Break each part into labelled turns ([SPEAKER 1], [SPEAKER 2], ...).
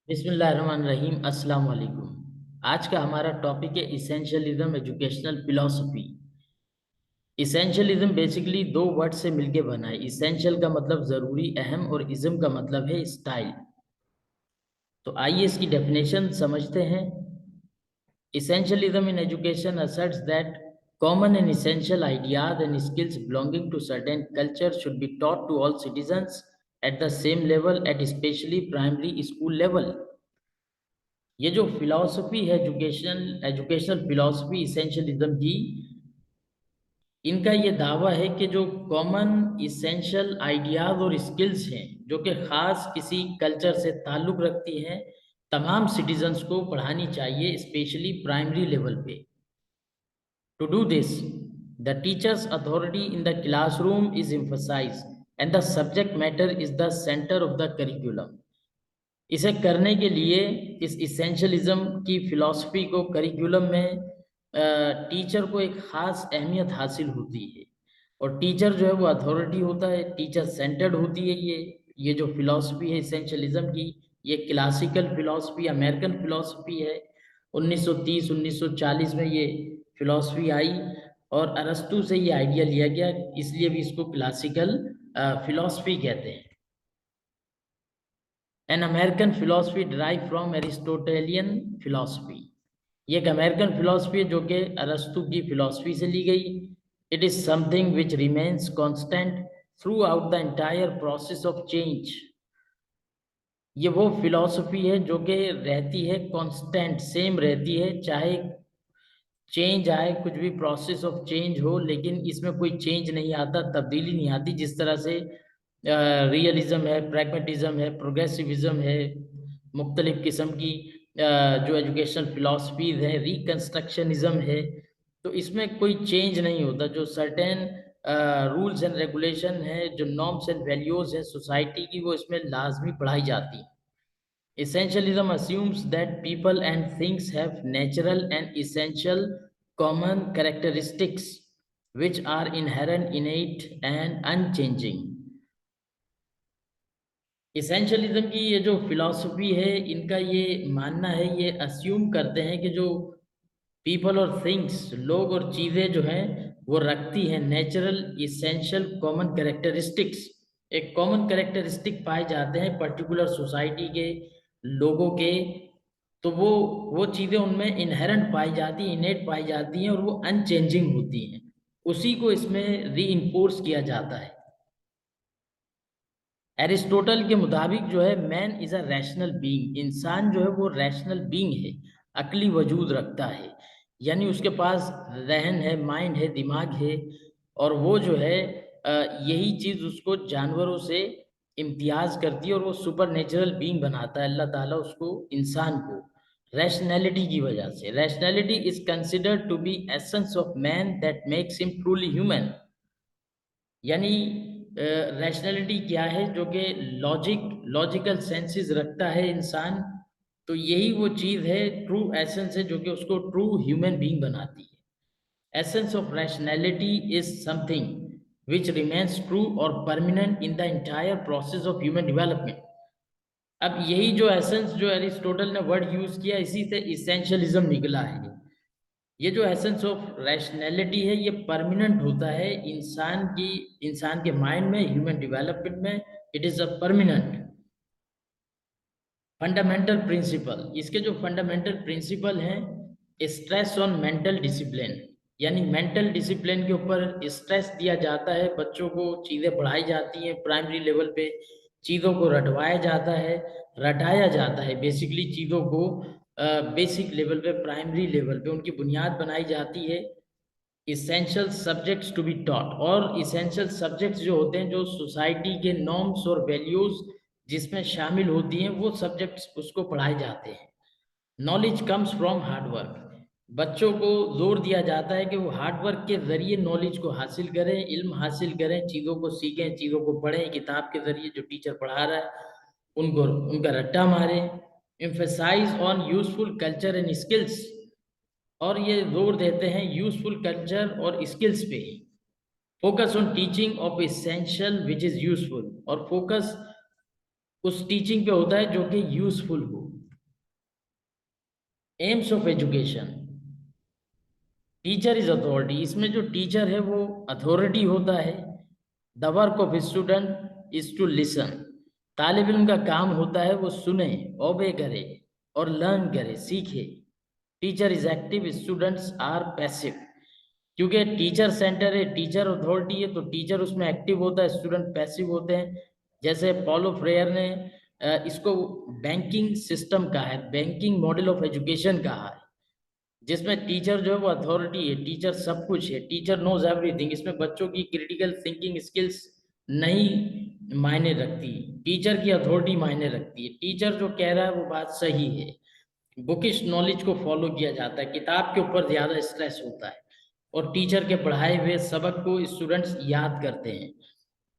[SPEAKER 1] बिस्मिल्लाहिर्रहमानिर्रहीम। अस्सलाम वालेकुम। आज का हमारा टॉपिक है इसेंशियलिज्म एजुकेशनल फिलॉसफी। इसेंशियलिज्म बेसिकली दो वर्ड से मिलके बना है। इसेंशियल का मतलब जरूरी, अहम, और इज्म का मतलब है स्टाइल। तो आइए इसकी डेफिनेशन समझते हैं। Essentialism in education asserts that common and essential ideas and skills belonging to certain culture should be taught to all citizens at the same level at especially primary school level। ये जो philosophy है educational philosophy इसेंशियलिज्म की, इनका ये दावा है कि जो कॉमन इसेंशियल आइडियाज और स्किल्स हैं जो कि खास किसी कल्चर से ताल्लुक रखती हैं, तमाम सिटीजन्स को पढ़ानी चाहिए, स्पेशली प्राइमरी लेवल पे। To do this, the teacher's authority in the classroom is emphasized and the subject matter is the center of the curriculum। इसे करने के लिए इस इसेंशियलिज्म की फिलॉसफी को करिकुलम में टीचर को एक खास अहमियत हासिल होती है। और टीचर जो है वो अथॉरिटी होता है, टीचर सेंटर्ड होती है। ये जो फिलॉसफी है इसेंशियलिज्म की, ये क्लासिकल फिलॉसफी, अमेरिकन फिलॉसफी है। 1930-1940 में ये फिलॉसफी आई और अरस्तु से ये आइडिया लिया गया, इसलिए भी इसको क्लासिकल फिलॉसफी कहते हैं। An American philosophy derive from Aristotelian philosophy. ये एक अमेरिकन फिलॉसफी है जो कि अरस्तु की फिलॉसफी से ली गई। It is something which remains constant through out the entire process of change. ये वो फिलॉसफी है जो कि रहती है कांस्टेंट, सेम रहती है, चाहे चेंज आए, कुछ भी प्रोसेस ऑफ चेंज हो, लेकिन इसमें कोई चेंज नहीं आता, तब्दीली नहीं आती। जिस तरह से रियलिज्म है, प्रैग्मेटिज्म है, प्रोग्रेसिविज्म है, मुख्तलिफ किस्म की जो एजुकेशनल फिलॉसफीज है, रिकन्स्ट्रक्शनिज्म है, तो इसमें कोई चेंज नहीं होता। जो सर्टेन रूल्स एंड रेगुलेशन है, जो नॉर्म्स एंड वैल्यूज है सोसाइटी की, वो इसमें लाजमी पढ़ाई जाती है। Essentialism assumes that people and things have natural and essential common characteristics which are inherent, innate and unchanging। इसेंशियलिज्म की ये जो फिलॉसफी है, इनका ये मानना है, ये अस्यूम करते हैं कि जो पीपल और थिंग्स, लोग और चीज़ें जो हैं, वो रखती हैं नेचुरल इसेंशियल कॉमन कैरेक्टरिस्टिक्स। एक कॉमन कैरेक्टरिस्टिक पाए जाते हैं पर्टिकुलर सोसाइटी के लोगों के, तो वो चीज़ें उनमें इनहेरेंट पाई जाती हैं, इनेट पाई जाती हैं, और वो अनचेंजिंग होती हैं। उसी को इसमें री किया जाता है। एरिस्टोटल के मुताबिक जो है, man is a rational being. इंसान जो है वो रैशनल बीइंग है, अक्ली वजूद रखता है, यानी उसके पास रहन है, माइंड है, दिमाग है। और वो जो है यही चीज़ उसको जानवरों से इम्तियाज करती है और वो सुपर नेचुरल बीइंग बनाता है अल्लाह ताला उसको, इंसान को, रैशनैलिटी की वजह से। Rationality is considered to be essence of man that makes him truly human. यानी रैशनैलिटी क्या है, जो कि लॉजिकल सेंसेस रखता है इंसान, तो यही वो चीज़ है, ट्रू एसेंस है, जो कि उसको ट्रू ह्यूमन बीइंग बनाती है। Essence of rationality is something which remains true और permanent in the entire process of human development. अब यही जो एसेंस, जो एरिस्टोटल ने वर्ड यूज किया, इसी से इसेंशियलिज्म निकला है। ये जो एसेंस ऑफ रैशनैलिटी है, ये परमानेंट होता है इंसान के माइंड में, ह्यूमन डेवलपमेंट में। It is a permanent fundamental principle. इसके जो फंडामेंटल प्रिंसिपल हैं, स्ट्रेस ऑन मेंटल डिसिप्लिन, यानी मेंटल डिसिप्लिन के ऊपर स्ट्रेस दिया जाता है। बच्चों को चीज़ें पढ़ाई जाती हैं प्राइमरी लेवल पे, चीज़ों को रटवाया जाता है, रटाया जाता है बेसिकली चीज़ों को। बेसिक लेवल पे, प्राइमरी लेवल पे उनकी बुनियाद बनाई जाती है। Essential subjects to be taught, और इसेंशियल सब्जेक्ट्स जो होते हैं, जो सोसाइटी के नॉर्म्स और वैल्यूज जिसमें शामिल होती हैं, वो सब्जेक्ट्स उसको पढ़ाए जाते हैं। Knowledge comes from hard work. बच्चों को जोर दिया जाता है कि वो हार्डवर्क के जरिए नॉलेज को हासिल करें, इल्म हासिल करें, चीज़ों को सीखें, चीज़ों को पढ़ें, किताब के जरिए जो टीचर पढ़ा रहा है उनको, उनका रट्टा मारें। Emphasise on useful culture and skills, और ये जोर देते हैं यूजफुल कल्चर और स्किल्स पे ही। Focus on teaching of essential which is useful, और फोकस उस टीचिंग पे होता है जो कि यूजफुल हो। Aims of education, teacher is authority. इसमें जो टीचर है वो अथॉरिटी होता है। The work of student is to listen, तालिब इल्म का काम होता है वो सुने, ओबे करे और लर्न करे, सीखे। Teacher is active, students are passive. क्योंकि टीचर सेंटर है, टीचर अथॉरिटी है, तो टीचर उसमें एक्टिव होता है, स्टूडेंट पैसिव होते हैं। जैसे पॉलो फ्रेयर ने इसको बैंकिंग सिस्टम कहा है, बैंकिंग मॉडल ऑफ एजुकेशन कहा है, जिसमें टीचर जो है वो अथॉरिटी है, टीचर सब कुछ है, टीचर नोज एवरीथिंग। इसमें बच्चों की क्रिटिकल थिंकिंग स्किल्स नहीं मायने रखती, टीचर की अथॉरिटी मायने रखती है। टीचर जो कह रहा है वो बात सही है। बुकिश नॉलेज को फॉलो किया जाता है, किताब के ऊपर ज़्यादा स्ट्रेस होता है, और टीचर के पढ़ाए हुए सबक को स्टूडेंट्स याद करते हैं।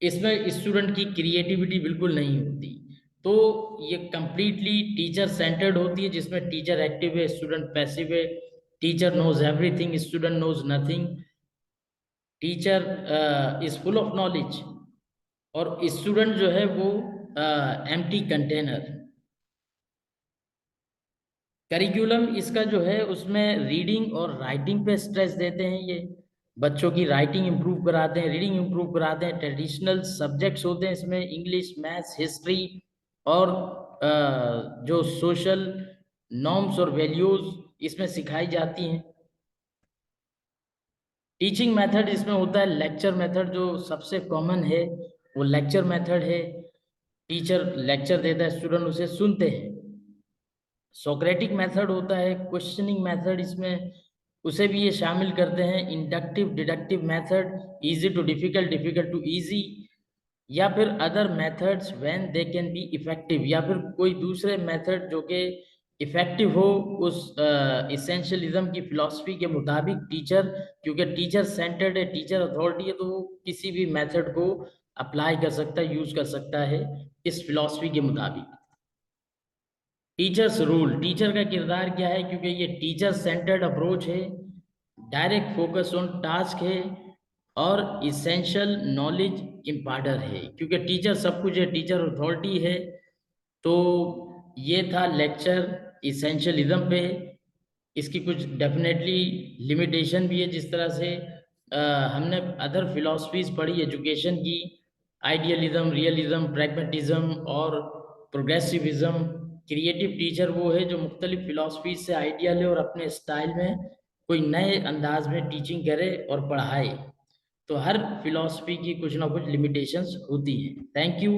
[SPEAKER 1] इसमें स्टूडेंट की क्रिएटिविटी बिल्कुल नहीं होती। तो ये कंप्लीटली टीचर सेंटर्ड होती है, जिसमें टीचर एक्टिव है, स्टूडेंट पैसिव है। Teacher knows everything, student knows nothing. Teacher is full of knowledge, और स्टूडेंट जो है वो एम्प्टी कंटेनर। करिकुलम इसका जो है उसमें रीडिंग और राइटिंग पे स्ट्रेस देते हैं ये, बच्चों की राइटिंग इंप्रूव कराते हैं, रीडिंग इंप्रूव कराते हैं। ट्रेडिशनल सब्जेक्ट्स होते हैं इसमें, इंग्लिश, मैथ्स, हिस्ट्री, और जो सोशल नॉर्म्स और वैल्यूज इसमें सिखाई जाती हैं। टीचिंग मेथड इसमें होता है लेक्चर मेथड, जो सबसे कॉमन है वो लेक्चर मेथड है। टीचर लेक्चर देता है, स्टूडेंट उसे सुनते हैं। सोक्रेटिक मेथड होता है, क्वेश्चनिंग मेथड इसमें उसे भी ये शामिल करते हैं। Inductive deductive method, easy to difficult, difficult to easy, या फिर other methods when they can be effective, या फिर कोई दूसरे मेथड जो कि इफेक्टिव हो उस इसेंशियलिज्म की फिलॉसफी के मुताबिक। टीचर, क्योंकि टीचर सेंटर्ड है, टीचर अथॉरिटी है, तो वो किसी भी मेथड को अप्लाई कर सकता है, यूज कर सकता है इस फिलॉसफी के मुताबिक। टीचर्स रोल, टीचर का किरदार क्या है, क्योंकि ये टीचर सेंटर्ड अप्रोच है, डायरेक्ट फोकस ऑन टास्क है, और इसेंशियल नॉलेज इम्पार्टर है। क्योंकि टीचर सब कुछ है, टीचर अथॉरिटी है। तो ये था लेक्चर इसेंशियलिज्म पे। इसकी कुछ डेफिनेटली लिमिटेशन भी है, जिस तरह से हमने अदर फिलॉसफीज पढ़ी एजुकेशन की, आइडियलिज्म, रियलिज्म, प्रैग्मेटिज्म और प्रोग्रेसिविज्म। क्रिएटिव टीचर वो है जो मुख्तलिफ फिलॉसफीज से आइडिया ले और अपने स्टाइल में कोई नए अंदाज में टीचिंग करे और पढ़ाए। तो हर फिलॉसफी की कुछ ना कुछ लिमिटेशंस होती हैं। Thank you.